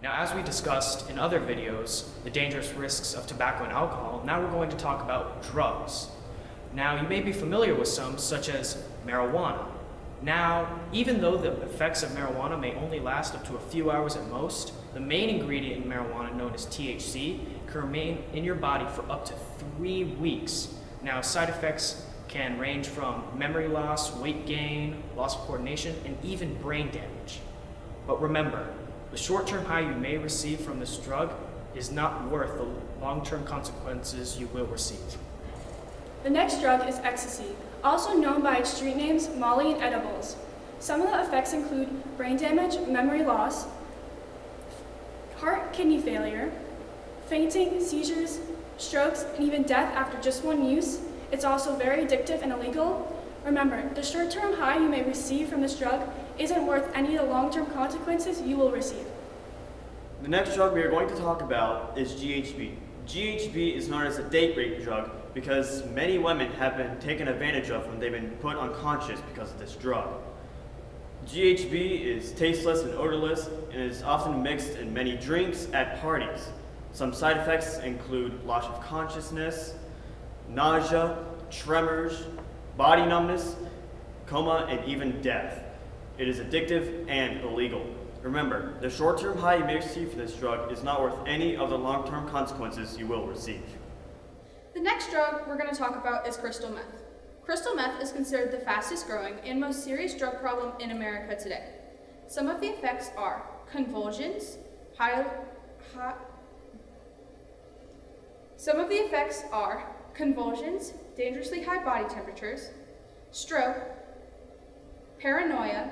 Now, as we discussed in other videos, the dangerous risks of tobacco and alcohol, now we're going to talk about drugs. Now, you may be familiar with some, such as marijuana. Now, even though the effects of marijuana may only last up to a few hours at most, the main ingredient in marijuana, known as THC, can remain in your body for up to 3 weeks. Now, side effects can range from memory loss, weight gain, loss of coordination, and even brain damage. But remember, the short-term high you may receive from this drug is not worth the long-term consequences you will receive. The next drug is ecstasy, also known by its street names Molly and edibles. Some of the effects include brain damage, memory loss, heart kidney failure, fainting, seizures, strokes, and even death after just one use. It's also very addictive and illegal. Remember, the short-term high you may receive from this drug isn't worth any of the long-term consequences you will receive. The next drug we are going to talk about is GHB. GHB is known as a date rape drug because many women have been taken advantage of when they've been put unconscious because of this drug. GHB is tasteless and odorless and is often mixed in many drinks at parties. Some side effects include loss of consciousness, nausea, tremors, body numbness, coma, and even death. It is addictive and illegal. Remember, the short-term high you may receive from this drug is not worth any of the long-term consequences you will receive. The next drug we're going to talk about is crystal meth. Crystal meth is considered the fastest growing and most serious drug problem in America today. Some of the effects are convulsions, dangerously high body temperatures, stroke, paranoia,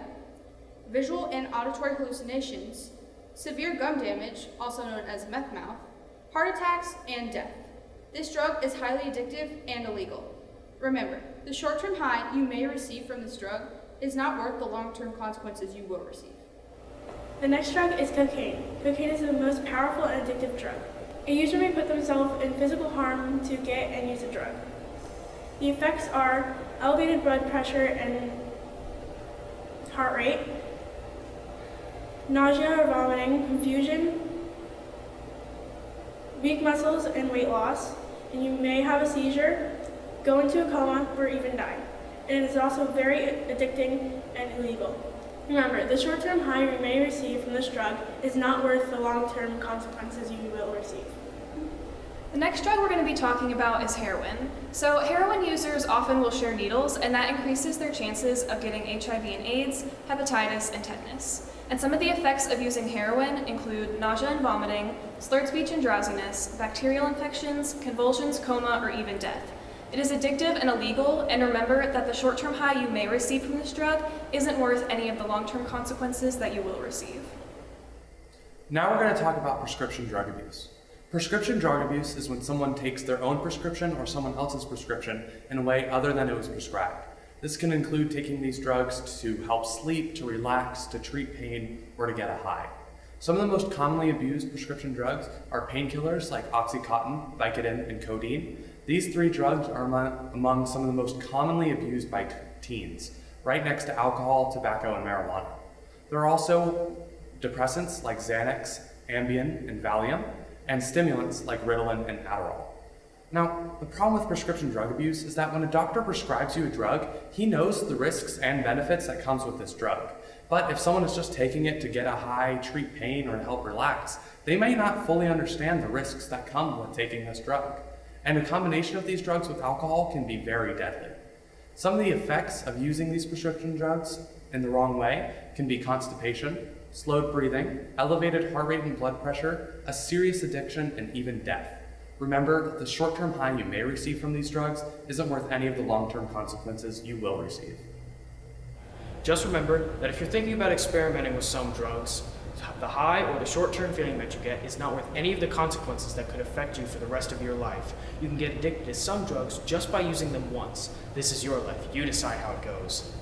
visual and auditory hallucinations, severe gum damage, also known as meth mouth, heart attacks, and death. This drug is highly addictive and illegal. Remember, the short-term high you may receive from this drug is not worth the long-term consequences you will receive. The next drug is cocaine. Cocaine is the most powerful and addictive drug. A user may put themselves in physical harm to get and use the drug. The effects are elevated blood pressure and heart rate, nausea or vomiting, confusion, weak muscles and weight loss, and you may have a seizure, go into a coma, or even die. And it is also very addicting and illegal. Remember, the short-term high you may receive from this drug is not worth the long-term consequences you will receive. The next drug we're going to be talking about is heroin. So heroin users often will share needles, and that increases their chances of getting HIV and AIDS, hepatitis, and tetanus. And some of the effects of using heroin include nausea and vomiting, slurred speech and drowsiness, bacterial infections, convulsions, coma, or even death. It is addictive and illegal, and remember that the short-term high you may receive from this drug isn't worth any of the long-term consequences that you will receive. Now we're going to talk about prescription drug abuse. Prescription drug abuse is when someone takes their own prescription or someone else's prescription in a way other than it was prescribed. This can include taking these drugs to help sleep, to relax, to treat pain, or to get a high. Some of the most commonly abused prescription drugs are painkillers like OxyContin, Vicodin, and codeine. These 3 drugs are among some of the most commonly abused by teens, right next to alcohol, tobacco, and marijuana. There are also depressants like Xanax, Ambien, and Valium, and stimulants like Ritalin and Adderall. Now, the problem with prescription drug abuse is that when a doctor prescribes you a drug, he knows the risks and benefits that comes with this drug. But if someone is just taking it to get a high, treat pain, or to help relax, they may not fully understand the risks that come with taking this drug. And a combination of these drugs with alcohol can be very deadly. Some of the effects of using these prescription drugs in the wrong way can be constipation, slowed breathing, elevated heart rate and blood pressure, a serious addiction, and even death. Remember that the short-term high you may receive from these drugs isn't worth any of the long-term consequences you will receive. Just remember that if you're thinking about experimenting with some drugs, the high or the short-term feeling that you get is not worth any of the consequences that could affect you for the rest of your life. You can get addicted to some drugs just by using them once. This is your life. You decide how it goes.